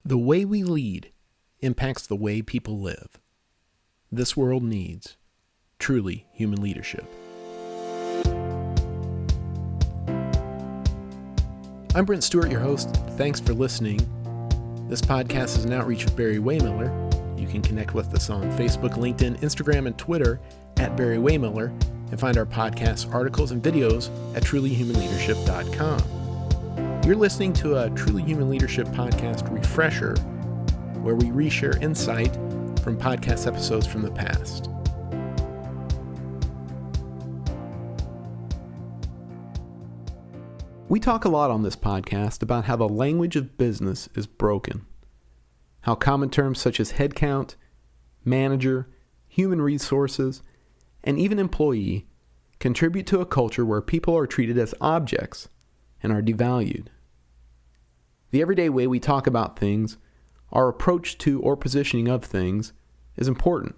The way we lead impacts the way people live. This world needs truly human leadership. I'm Brent Stewart, your host. Thanks for listening. This podcast is an outreach of Barry-Wehmiller. You can connect with us on Facebook, LinkedIn, Instagram, and Twitter at Barry-Wehmiller, and find our podcasts, articles, and videos at trulyhumanleadership.com. You're listening to a Truly Human Leadership podcast refresher, where we reshare insight from podcast episodes from the past. We talk a lot on this podcast about how the language of business is broken, how common terms such as headcount, manager, human resources, and even employee contribute to a culture where people are treated as objects and are devalued. The everyday way we talk about things, our approach to or positioning of things, is important.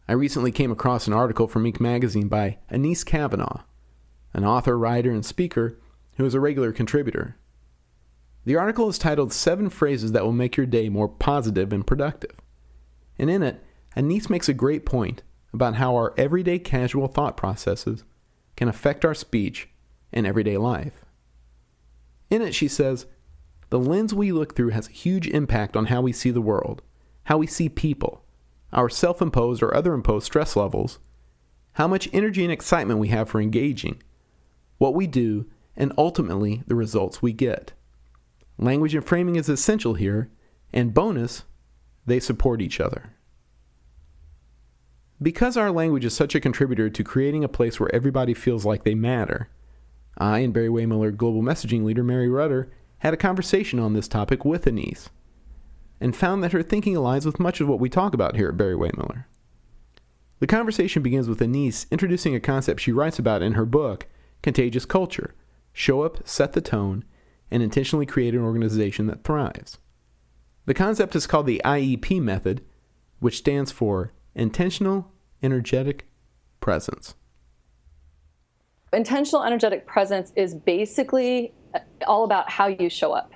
I recently came across an article from Inc. magazine by Anese Cavanaugh, an author, writer, and speaker who is a regular contributor. The article is titled 7 Phrases That Will Make Your Day More Positive and Productive. And in it, Anese makes a great point about how our everyday casual thought processes can affect our speech and everyday life. In it, she says, the lens we look through has a huge impact on how we see the world, how we see people, our self-imposed or other imposed stress levels, how much energy and excitement we have for engaging, what we do, and ultimately the results we get. Language and framing is essential here, and bonus, they support each other. Because our language is such a contributor to creating a place where everybody feels like they matter, I and Barry-Wehmiller global messaging leader Mary Rudder had a conversation on this topic with Anese, and found that her thinking aligns with much of what we talk about here at Barry-Wehmiller. The conversation begins with Anese introducing a concept she writes about in her book, Contagious Culture: Show Up, Set the Tone, and Intentionally Create an Organization That Thrives. The concept is called the IEP Method, which stands for Intentional Energetic Presence. Intentional energetic presence is basically all about how you show up.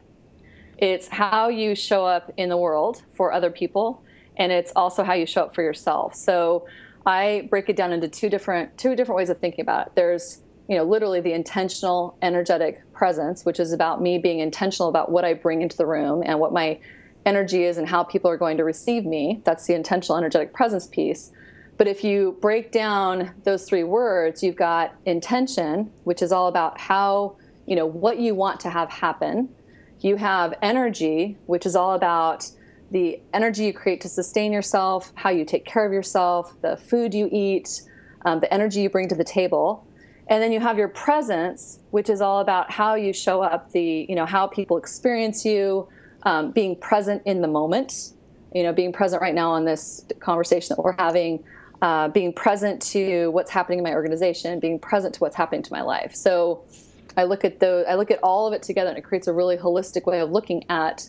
It's how you show up in the world for other people, and it's also how you show up for yourself. So I break it down into two different ways of thinking about it. There's, literally the intentional energetic presence, which is about me being intentional about what I bring into the room and what my energy is and how people are going to receive me. That's the intentional energetic presence piece. But if you break down those 3 words, you've got intention, which is all about how, what you want to have happen. You have energy, which is all about the energy you create to sustain yourself, how you take care of yourself, the food you eat, the energy you bring to the table. And then you have your presence, which is all about how you show up, how people experience you, being present in the moment, being present right now on this conversation that we're having, being present to what's happening in my organization, being present to what's happening to my life. So I look at all of it together, and it creates a really holistic way of looking at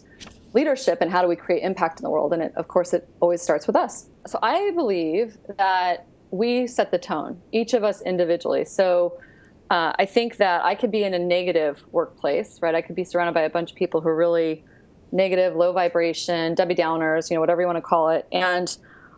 leadership and how do we create impact in the world. And of course, it always starts with us. So I believe that we set the tone, each of us individually. So I think that I could be in a negative workplace, right? I could be surrounded by a bunch of people who are really negative, low vibration, Debbie Downers, whatever you want to call it. And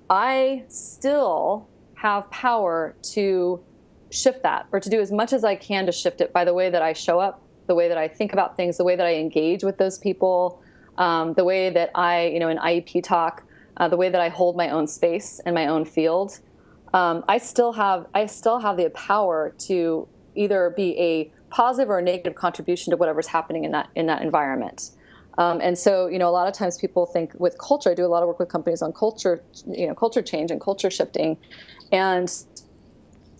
I still have power to shift that, or to do as much as I can to shift it by the way that I show up, the way that I think about things, the way that I engage with those people, the way that I, in IEP talk, the way that I hold my own space and my own field. I still have the power to either be a positive or a negative contribution to whatever's happening in that environment. And so, a lot of times people think with culture, I do a lot of work with companies on culture, culture change and culture shifting. And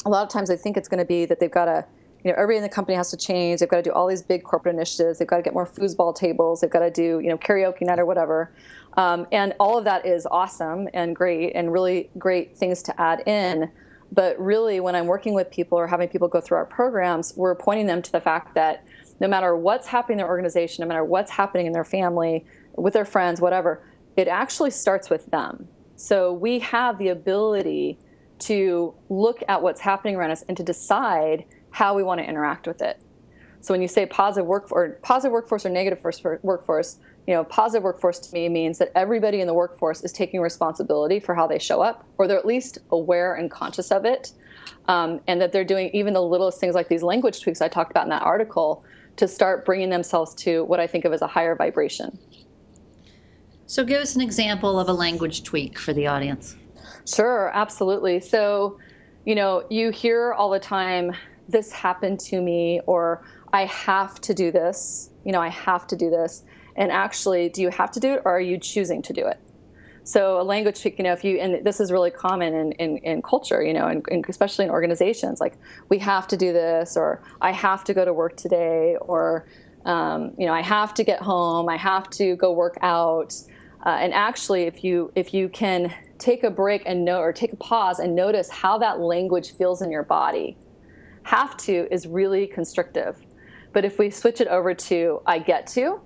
a lot of times I think it's going to be that they've got to, everybody in the company has to change. They've got to do all these big corporate initiatives. They've got to get more foosball tables. They've got to do, karaoke night or whatever. And all of that is awesome and great and really great things to add in. But really, when I'm working with people or having people go through our programs, we're pointing them to the fact that no matter what's happening in their organization, no matter what's happening in their family, with their friends, whatever, it actually starts with them. So we have the ability to look at what's happening around us and to decide how we want to interact with it. So when you say positive workforce or negative workforce, positive workforce to me means that everybody in the workforce is taking responsibility for how they show up, or they're at least aware and conscious of it. And that they're doing even the littlest things like these language tweaks I talked about in that article to start bringing themselves to what I think of as a higher vibration. So give us an example of a language tweak for the audience. Sure, absolutely. So, you hear all the time, this happened to me, or I have to do this, I have to do this. And actually, do you have to do it, or are you choosing to do it? So a language tweak, and this is really common in culture, and especially in organizations, like we have to do this, or I have to go to work today, or, I have to get home, I have to go work out. And actually, if you can take a break or take a pause and notice how that language feels in your body, have to is really constrictive. But if we switch it over to I get to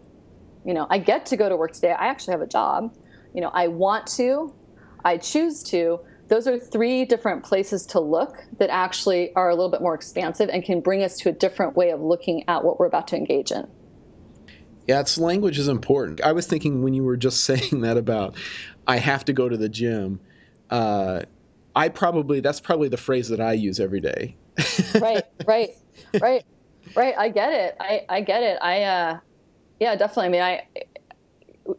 go to work today, I actually have a job. I want to, I choose to. Those are three different places to look that actually are a little bit more expansive and can bring us to a different way of looking at what we're about to engage in. Yeah, language is important. I was thinking when you were just saying that about I have to go to the gym, that's probably the phrase that I use every day. Right. I get it. I get it. Yeah, definitely. I mean,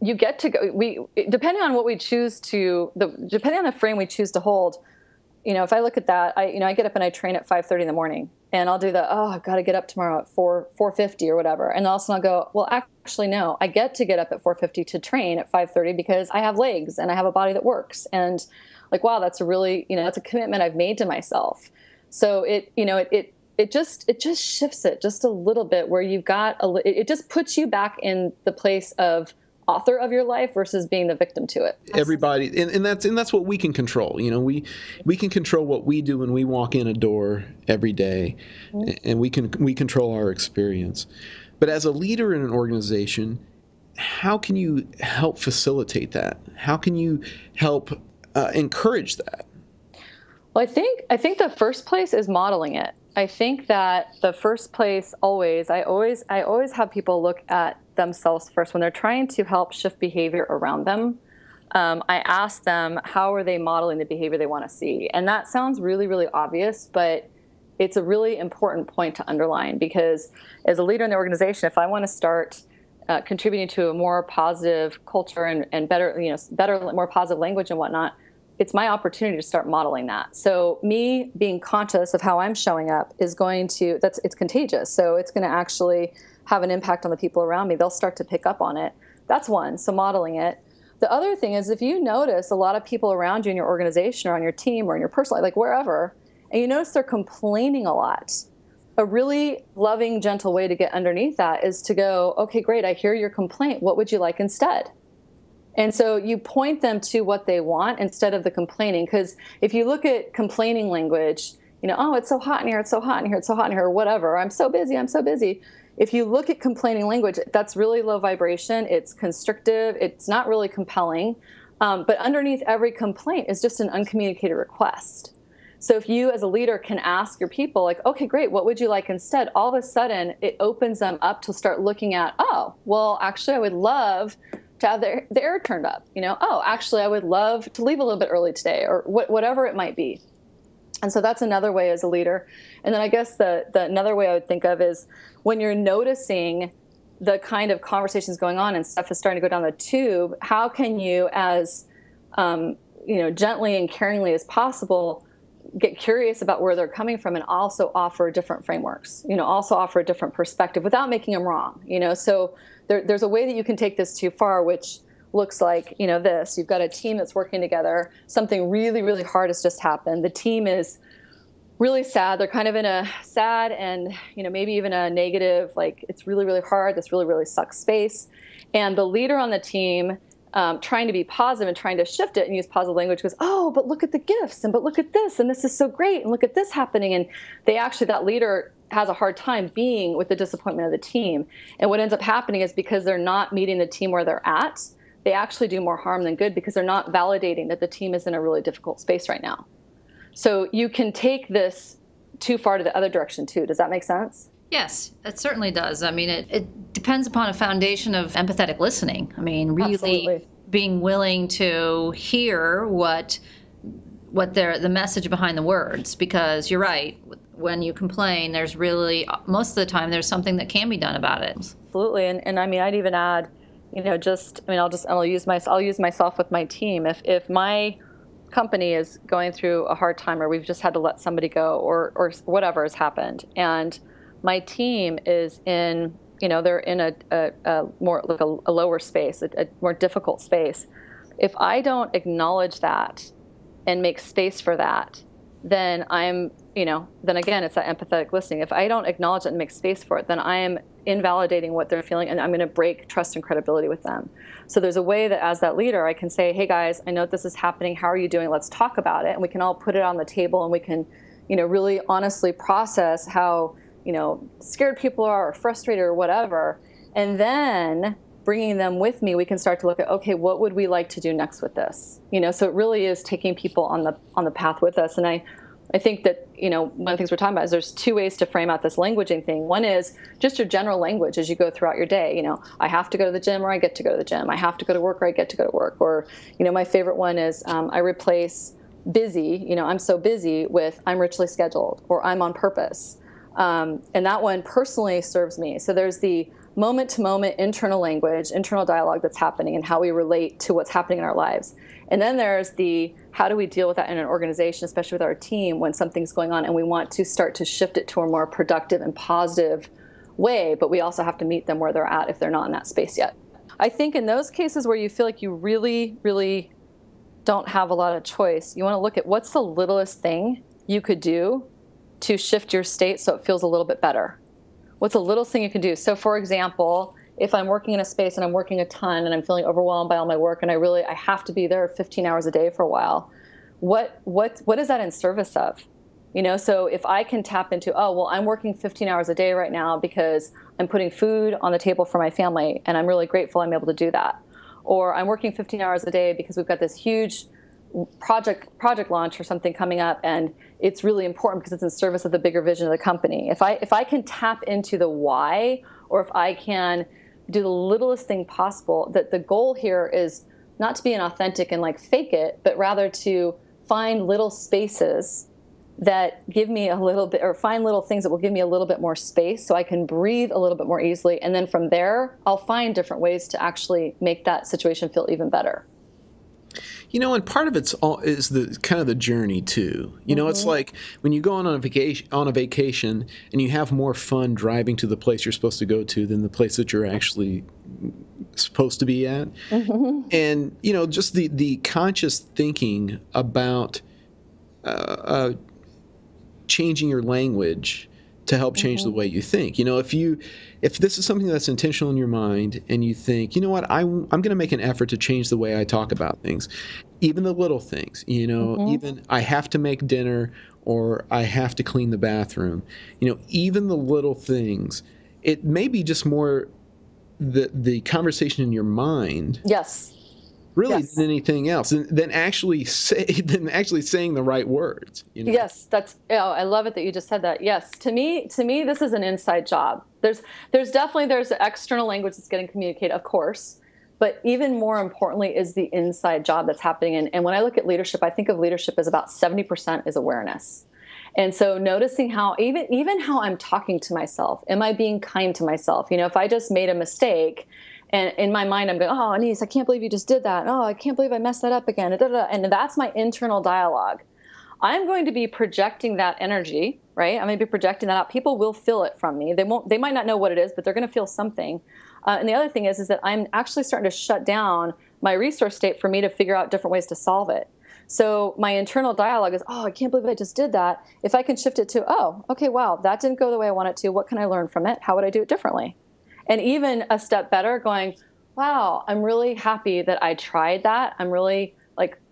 you get to go. Depending on what we choose to, depending on the frame we choose to hold. If I look at that, I get up and I train at 5:30 in the morning, and I'll do I've got to get up tomorrow at 4:50 or whatever, and also I'll go, well, actually no, I get to get up at 4:50 to train at 5:30 because I have legs and I have a body that works, and wow, that's a really that's a commitment I've made to myself. So it just shifts it just a little bit where you've got it just puts you back in the place of author of your life versus being the victim to it. Everybody, and that's what we can control. We can control what we do when we walk in a door every day, and we control our experience. But as a leader in an organization, how can you help facilitate that? How can you help encourage that? Well, I think the first place is modeling it. I think that the first place I always have people look at themselves first when they're trying to help shift behavior around them. I ask them, how are they modeling the behavior they want to see? And that sounds really, really obvious, but it's a really important point to underline, because as a leader in the organization, if I want to start contributing to a more positive culture and better, more positive language and whatnot, it's my opportunity to start modeling that. So me being conscious of how I'm showing up is it's contagious. So it's going to actually have an impact on the people around me. They'll start to pick up on it. That's one. So modeling it. The other thing is, if you notice a lot of people around you in your organization or on your team or in your personal life, like wherever, and you notice they're complaining a lot, a really loving, gentle way to get underneath that is to go, okay, great, I hear your complaint. What would you like instead? And so you point them to what they want instead of the complaining. Because if you look at complaining language, oh, it's so hot in here, it's so hot in here, it's so hot in here, or whatever, I'm so busy, I'm so busy. If you look at complaining language, that's really low vibration, it's constrictive, it's not really compelling. But underneath every complaint is just an uncommunicated request. So if you as a leader can ask your people, like, okay, great, what would you like instead? All of a sudden, it opens them up to start looking at, oh, well, actually, I would love to have the air turned up. Oh, actually, I would love to leave a little bit early today, or whatever it might be. And so that's another way as a leader. And then I guess the another way I would think of is when you're noticing the kind of conversations going on and stuff is starting to go down the tube, how can you, as gently and caringly as possible, get curious about where they're coming from and also offer different frameworks, also offer a different perspective without making them wrong, So there's a way that you can take this too far, which looks like, this. You've got a team that's working together. Something really, really hard has just happened. The team is really sad. They're kind of in a sad and, maybe even a negative, like it's really, really hard. This really, really sucks space. And the leader on the team, trying to be positive and trying to shift it and use positive language goes, oh, but look at the gifts, but look at this, and this is so great, and look at this happening. And that leader has a hard time being with the disappointment of the team. And what ends up happening is because they're not meeting the team where they're at, they actually do more harm than good because they're not validating that the team is in a really difficult space right now. So you can take this too far to the other direction too. Does that make sense? Yes, it certainly does. I mean, it depends upon a foundation of empathetic listening. I mean, really Absolutely. being willing to hear what the message behind the words, because you're right. When you complain, there's really, most of the time, there's something that can be done about it. Absolutely. And I mean, I'd even add, I'll use myself with my team. If my company is going through a hard time, or we've just had to let somebody go, or whatever has happened, and my team is in, they're in a more like a lower space, a more difficult space. If I don't acknowledge that and make space for that, then then again, it's that empathetic listening. If I don't acknowledge it and make space for it, then I am invalidating what they're feeling, and I'm going to break trust and credibility with them. So there's a way that as that leader, I can say, hey guys, I know this is happening. How are you doing? Let's talk about it. And we can all put it on the table, and we can, really honestly process how, scared people are, or frustrated, or whatever. And then bringing them with me, we can start to look at, okay, what would we like to do next with this? So it really is taking people on the path with us. And I think that, one of the things we're talking about is there's two ways to frame out this languaging thing. One is just your general language as you go throughout your day. I have to go to the gym, or I get to go to the gym. I have to go to work, or I get to go to work. Or, my favorite one is I replace busy, I'm so busy, with I'm richly scheduled, or I'm on purpose. And that one personally serves me. So there's the moment-to-moment internal language, internal dialogue that's happening, and how we relate to what's happening in our lives. And then there's the how do we deal with that in an organization, especially with our team, when something's going on and we want to start to shift it to a more productive and positive way, but we also have to meet them where they're at if they're not in that space yet. I think in those cases where you feel like you really, really don't have a lot of choice, you want to look at what's the littlest thing you could do to shift your state so it feels a little bit better. What's the littlest thing you can do? So for example, if I'm working in a space and I'm working a ton and I'm feeling overwhelmed by all my work, and I have to be there 15 hours a day for a while, what is that in service of? So if I can tap into, I'm working 15 hours a day right now because I'm putting food on the table for my family, and I'm really grateful I'm able to do that. Or I'm working 15 hours a day because we've got this huge project launch or something coming up, and it's really important because it's in service of the bigger vision of the company. If I can tap into the why, or if I can do the littlest thing possible, that the goal here is not to be inauthentic and fake it, but rather to find little spaces that give me a little bit, or find little things that will give me a little bit more space so I can breathe a little bit more easily. And then from there, I'll find different ways to actually make that situation feel even better. And part of is the kind of the journey too. It's like when you go on a vacation and you have more fun driving to the place you're supposed to go to than the place that you're actually supposed to be at. Mm-hmm. And just the conscious thinking about changing your language to help change the way you think. If this is something that's intentional in your mind, and you think, I'm going to make an effort to change the way I talk about things, even the little things, even I have to make dinner, or I have to clean the bathroom, even the little things, it may be just more the conversation in your mind. Yes. Really, than anything else, than actually saying the right words. Yes, I love it that you just said that. Yes, to me, this is an inside job. There's external language that's getting communicated, of course, but even more importantly is the inside job that's happening. And when I look at leadership, I think of leadership as about 70% is awareness. And so noticing how even how I'm talking to myself, am I being kind to myself? If I just made a mistake, and in my mind, I'm going, oh, Anese, I can't believe you just did that. Oh, I can't believe I messed that up again. And that's my internal dialogue. I'm going to be projecting that energy, right? I'm going to be projecting that out. People will feel it from me. They might not know what it is, but they're going to feel something. And the other thing is that I'm actually starting to shut down my resource state for me to figure out different ways to solve it. So my internal dialogue is, oh, I can't believe I just did that. If I can shift it to, oh, okay, wow, that didn't go the way I want it to. What can I learn from it? How would I do it differently? And even a step better, going, wow, I'm really happy that I tried that. I'm really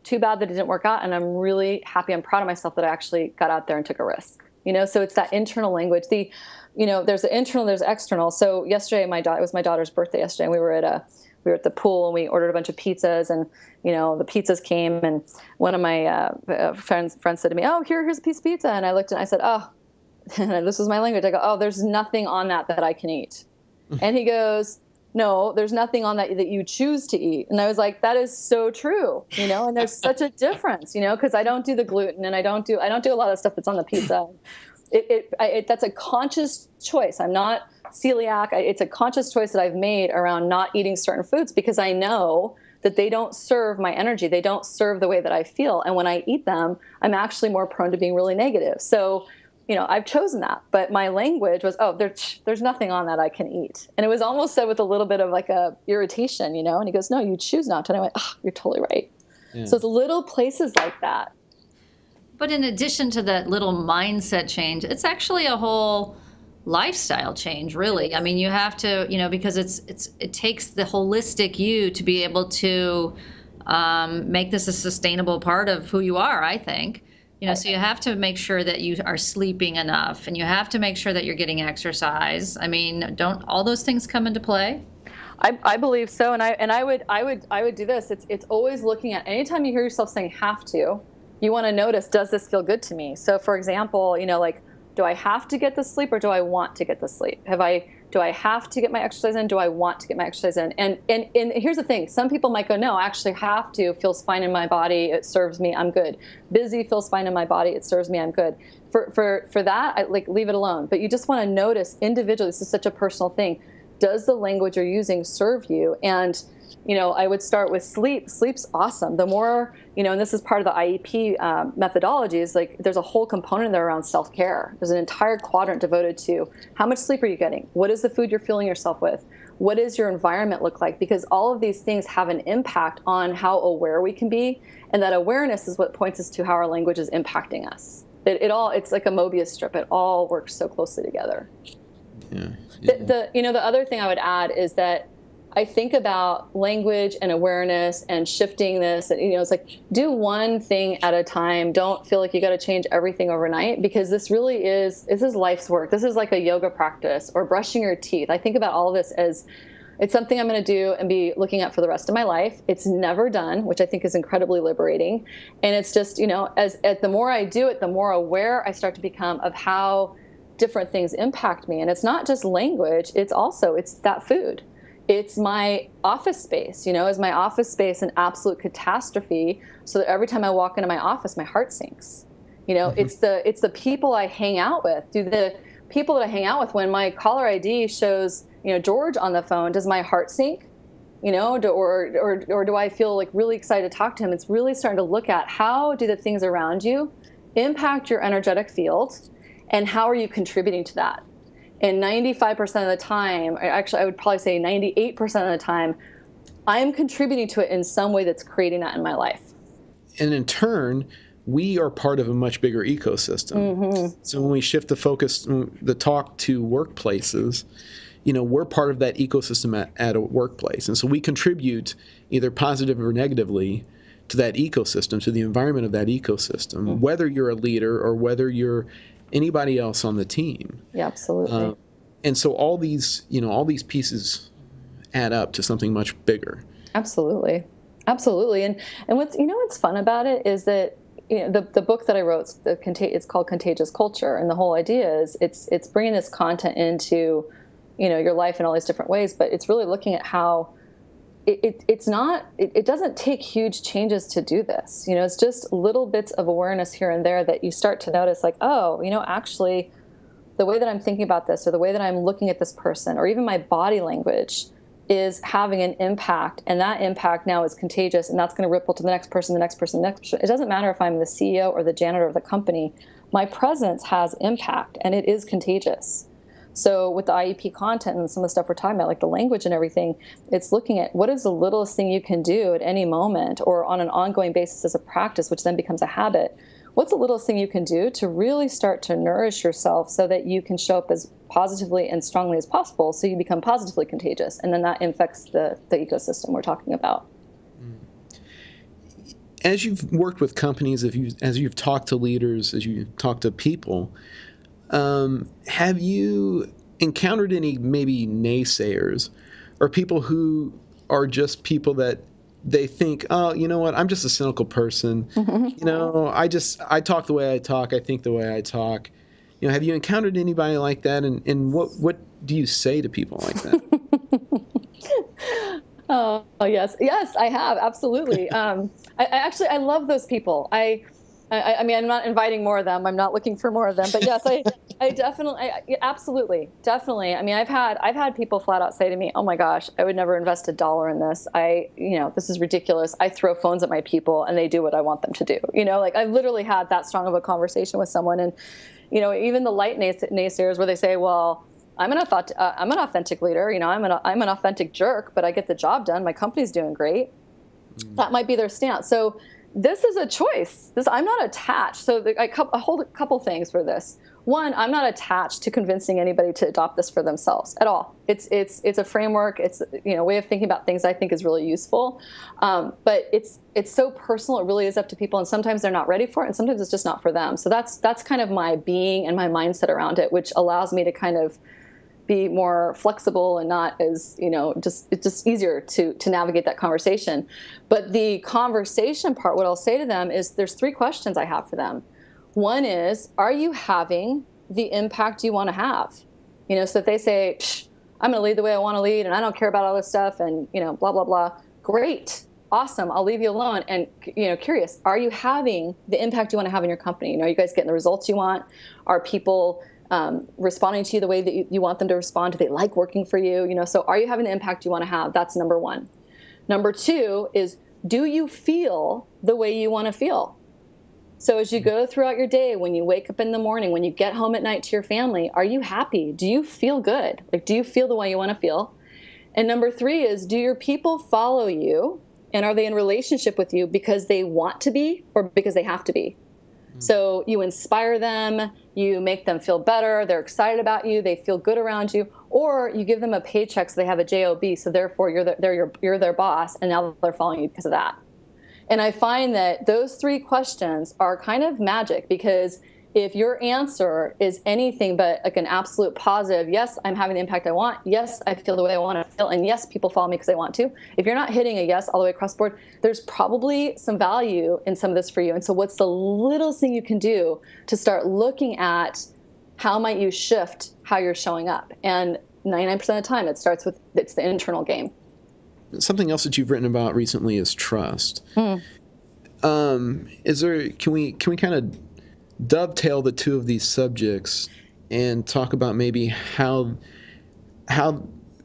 too bad that it didn't work out. And I'm really happy. I'm proud of myself that I actually got out there and took a risk. So it's that internal language. There's the internal, there's external. So yesterday, it was my daughter's birthday yesterday, and we were at the pool, and we ordered a bunch of pizzas, and the pizzas came, and one of my friends said to me, oh, here's a piece of pizza. And I looked and I said, oh, and this was my language. I go, oh, there's nothing on that I can eat. And he goes, no, there's nothing on that you choose to eat. And I was like, that is so true, and there's such a difference, because I don't do the gluten, and I don't do a lot of stuff that's on the pizza. That's a conscious choice. I'm not celiac. It's a conscious choice that I've made around not eating certain foods, because I know that they don't serve my energy. They don't serve the way that I feel. And when I eat them, I'm actually more prone to being really negative. So, I've chosen that. But my language was, oh, there's nothing on that I can eat. And it was almost said with a little bit of like a irritation, and he goes, no, you choose not to. And I went, oh, you're totally right. Yeah. So it's little places like that. But in addition to that little mindset change, it's actually a whole lifestyle change, really. I mean, you have to, because it takes the holistic you to be able to make this a sustainable part of who you are, I think. So you have to make sure that you are sleeping enough, and you have to make sure that you're getting exercise. I mean, don't all those things come into play? I believe so, and I would do this. It's always looking at, anytime you hear yourself saying have to, you want to notice, does this feel good to me? So for example, like, do I have to get the sleep, or do I want to get the sleep? Do I have to get my exercise in? Do I want to get my exercise in? And here's the thing. Some people might go, no, I actually have to. Feels fine in my body. It serves me. I'm good. Busy feels fine in my body. It serves me. I'm good. For that, leave it alone. But you just want to notice individually. This is such a personal thing. Does the language you're using serve you? And I would start with sleep. Sleep's awesome. The more, and this is part of the IEP methodology, is like there's a whole component there around self-care. There's an entire quadrant devoted to how much sleep are you getting? What is the food you're fueling yourself with? What does your environment look like? Because all of these things have an impact on how aware we can be. And that awareness is what points us to how our language is impacting us. It's like a Mobius strip. It all works so closely together. Yeah. The other thing I would add is that I think about language and awareness and shifting this. And, it's like, do one thing at a time. Don't feel like you got to change everything overnight, because this is life's work. This is like a yoga practice or brushing your teeth. I think about all of this as it's something I'm going to do and be looking at for the rest of my life. It's never done, which I think is incredibly liberating. And it's just, the more I do it, the more aware I start to become of how different things impact me. And it's not just language. It's that food. It's my office space. Is my office space an absolute catastrophe, so that every time I walk into my office, my heart sinks? Mm-hmm. It's the people I hang out with. Do the people that I hang out with, when my caller ID shows, George on the phone, does my heart sink? Or do I feel like really excited to talk to him? It's really starting to look at how do the things around you impact your energetic field, and how are you contributing to that? And 95% of the time, actually I would probably say 98% of the time, I'm contributing to it in some way that's creating that in my life. And in turn, we are part of a much bigger ecosystem. Mm-hmm. So when we shift the focus, the talk to workplaces, we're part of that ecosystem at a workplace. And so we contribute either positive or negatively to that ecosystem, to the environment of that ecosystem, mm-hmm. whether you're a leader or whether you're anybody else on the team. Yeah, absolutely. And so all these pieces add up to something much bigger. Absolutely. And what's fun about it is that the book that I wrote, it's called Contagious Culture, and the whole idea is it's bringing this content into your life in all these different ways, but it's really looking at how it doesn't take huge changes to do this. It's just little bits of awareness here and there that you start to notice, like, oh, actually the way that I'm thinking about this, or the way that I'm looking at this person, or even my body language is having an impact, and that impact now is contagious, and that's going to ripple to the next person, the next person, the next person. It doesn't matter if I'm the CEO or the janitor of the company. My presence has impact, and it is contagious. So with the IEP content and some of the stuff we're talking about, like the language and everything, it's looking at what is the littlest thing you can do at any moment or on an ongoing basis as a practice, which then becomes a habit. What's the littlest thing you can do to really start to nourish yourself so that you can show up as positively and strongly as possible, so you become positively contagious, and then that infects the ecosystem we're talking about. As you've worked with companies, as you've talked to leaders, as you talk to people, have you encountered any maybe naysayers, or people who are just people that they think, oh, you know what, I'm just a cynical person. I talk the way I talk. I think the way I talk. have you encountered anybody like that? And what do you say to people like that? Oh, yes. Yes, I have. Absolutely. I love those people. I mean, I'm not inviting more of them. I'm not looking for more of them, but yes, I definitely, absolutely, definitely. I mean, I've had people flat out say to me, "Oh my gosh, I would never invest $1 in this. This is ridiculous. I throw phones at my people and they do what I want them to do." Like I've literally had that strong of a conversation with someone, and even the light naysayers where they say, "Well, I'm an authentic leader. I'm an authentic jerk, but I get the job done. My company's doing great." That might be their stance. So this is a choice. I'm not attached. So I hold a couple things for this. One, I'm not attached to convincing anybody to adopt this for themselves at all. It's a framework. It's a way of thinking about things I think is really useful. But it's so personal. It really is up to people, and sometimes they're not ready for it, and sometimes it's just not for them. So that's kind of my being and my mindset around it, which allows me to kind of be more flexible and not as, it's just easier to navigate that conversation. But the conversation part, what I'll say to them is there's 3 questions I have for them. One is, are you having the impact you want to have? So if they say, I'm going to lead the way I want to lead and I don't care about all this stuff and, blah, blah, blah. Great. Awesome. I'll leave you alone. And, curious, are you having the impact you want to have in your company? Are you guys getting the results you want? Are people responding to you the way that you want them to respond? Do they like working for you? So are you having the impact you want to have? That's number 1. Number 2 is, do you feel the way you want to feel? So as you go throughout your day, when you wake up in the morning, when you get home at night to your family, are you happy? Do you feel good? Do you feel the way you want to feel? And number 3 is, do your people follow you? And are they in relationship with you because they want to be or because they have to be? So you inspire them, you make them feel better, they're excited about you, they feel good around you, or you give them a paycheck so they have a job, so therefore you're their boss, and now they're following you because of that. And I find that those 3 questions are kind of magic, because if your answer is anything but like an absolute positive, yes, I'm having the impact I want, yes, I feel the way I want to feel, and yes, people follow me because they want to. If you're not hitting a yes all the way across the board, there's probably some value in some of this for you. And so what's the littlest thing you can do to start looking at how might you shift how you're showing up? And 99% of the time, it's the internal game. Something else that you've written about recently is trust. Can we kind of dovetail the 2 of these subjects and talk about maybe how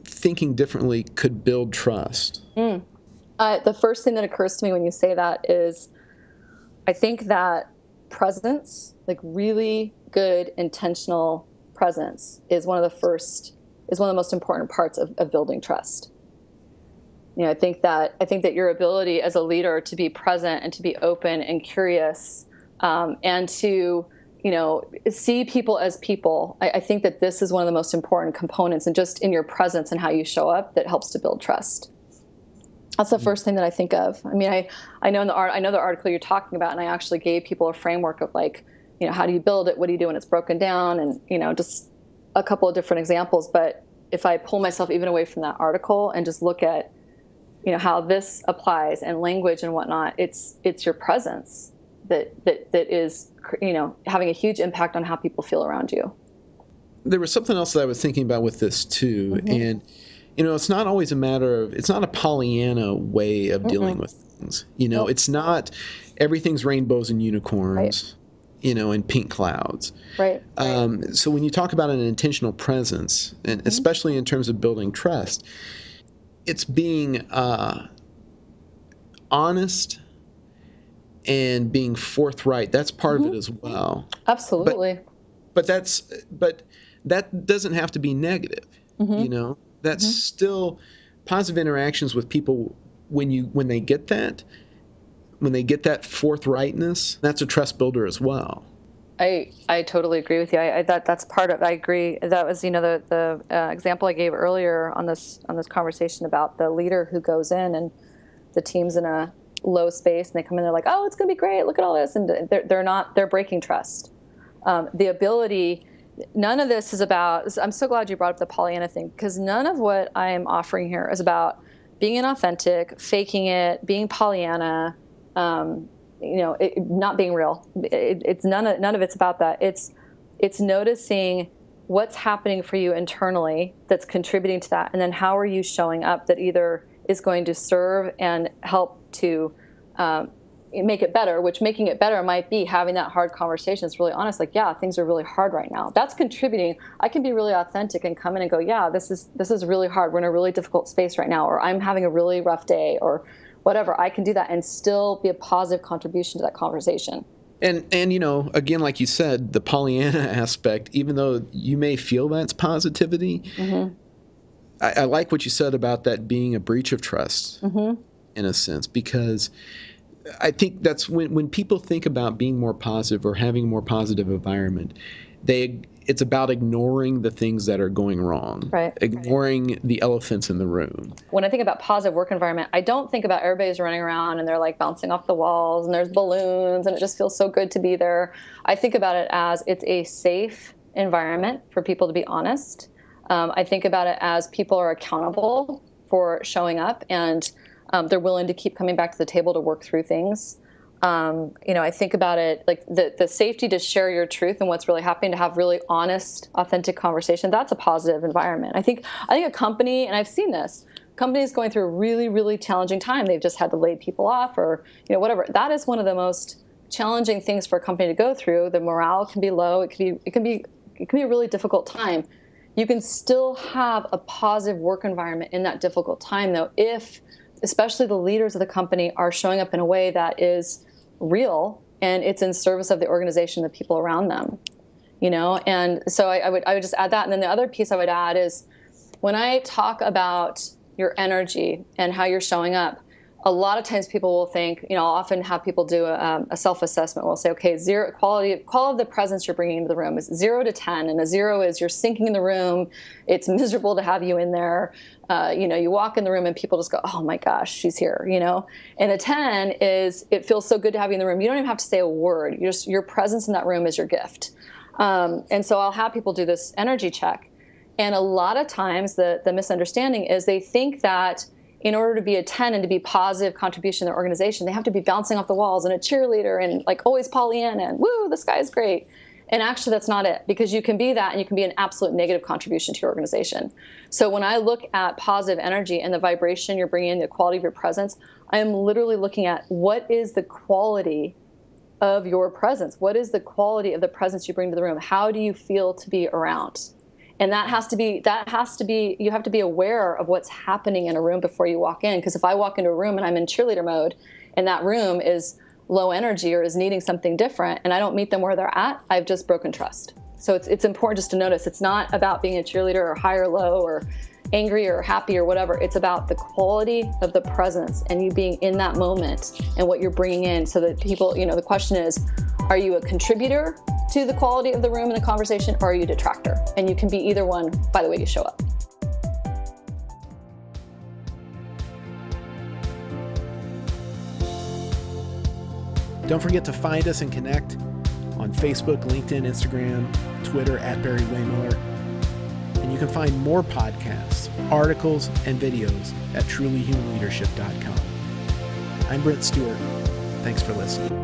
thinking differently could build trust? The first thing that occurs to me when you say that is, I think that presence, like really good intentional presence, is one of the most important parts of building trust. I think that your ability as a leader to be present and to be open and curious, and to, see people as people. I think that this is one of the most important components, and just in your presence and how you show up, that helps to build trust. That's the first thing that I think of. I mean, I know the article you're talking about, and I actually gave people a framework of how do you build it? What do you do when it's broken down? And, just a couple of different examples. But if I pull myself even away from that article and just look at, how this applies and language and whatnot, it's your presence that is, having a huge impact on how people feel around you. There was something else that I was thinking about with this too. And, it's not always it's not a Pollyanna way of dealing with things. It's not everything's rainbows and unicorns, right, and pink clouds. Right. So when you talk about an intentional presence, and especially in terms of building trust, it's being honest and being forthright. That's part of it as well. Absolutely. But that doesn't have to be negative. That's still positive interactions with people when they get that forthrightness. That's a trust builder as well. I totally agree with you. That's part of. I agree. That was the example I gave earlier on this conversation about the leader who goes in and the team's in a low space and they come in, they're like, oh, it's gonna be great. Look at all this, and they're breaking trust. The ability. None of this is about. I'm so glad you brought up the Pollyanna thing, because none of what I am offering here is about being inauthentic, faking it, being Pollyanna. Not being real. It's none of it's about that. It's It's noticing what's happening for you internally that's contributing to that, and then how are you showing up that either is going to serve and help to make it better, which making it better might be having that hard conversation. It's really honest, like, yeah, things are really hard right now. That's contributing. I can be really authentic and come in and go, yeah, this is really hard. We're in a really difficult space right now, or I'm having a really rough day, or whatever. I can do that and still be a positive contribution to that conversation. And again, like you said, the Pollyanna aspect, even though you may feel that's positivity, mm-hmm. I like what you said about that being a breach of trust, mm-hmm. in a sense, because I think that's when people think about being more positive or having a more positive environment, it's about ignoring the things that are going wrong, right? Ignoring the elephants in the room. When I think about positive work environment, I don't think about everybody's running around and they're like bouncing off the walls and there's balloons and it just feels so good to be there. I think about it as it's a safe environment for people to be honest. I think about it as people are accountable for showing up and they're willing to keep coming back to the table to work through things. I think about it like the safety to share your truth and what's really happening, to have really honest, authentic conversation. That's a positive environment. I think a company, and I've seen this, companies going through a really, really challenging time. They've just had to lay people off or, whatever. That is one of the most challenging things for a company to go through. The morale can be low. It can be a really difficult time. You can still have a positive work environment in that difficult time, though, if especially the leaders of the company are showing up in a way that is real and it's in service of the organization, the people around them, And so I would just add that. And then the other piece I would add is when I talk about your energy and how you're showing up, a lot of times people will think, I'll often have people do a self-assessment. We'll say, okay, quality of the presence you're bringing into the room is 0 to 10. And a 0 is you're sinking in the room. It's miserable to have you in there. You walk in the room and people just go, oh my gosh, she's here, And a 10 is it feels so good to have you in the room. You don't even have to say a word. Your presence in that room is your gift. And so I'll have people do this energy check. And a lot of times the misunderstanding is they think that in order to be a 10 and to be positive contribution to their organization, they have to be bouncing off the walls and a cheerleader and like always Pollyanna and woo, the sky is great. And actually that's not it, because you can be that and you can be an absolute negative contribution to your organization. So when I look at positive energy and the vibration you're bringing in, the quality of your presence, I am literally looking at what is the quality of your presence? What is the quality of the presence you bring to the room? How do you feel to be around? And you have to be aware of what's happening in a room before you walk in. Because if I walk into a room and I'm in cheerleader mode and that room is low energy or is needing something different and I don't meet them where they're at, I've just broken trust. So it's important just to notice it's not about being a cheerleader or high or low or angry or happy or whatever. It's about the quality of the presence and you being in that moment and what you're bringing in so that people, the question is, are you a contributor to the quality of the room and the conversation, or are you a detractor? And you can be either one by the way you show up. Don't forget to find us and connect on Facebook, LinkedIn, Instagram, Twitter at Barry-Wehmiller. And you can find more podcasts, articles, and videos at trulyhumanleadership.com. I'm Brent Stewart. Thanks for listening.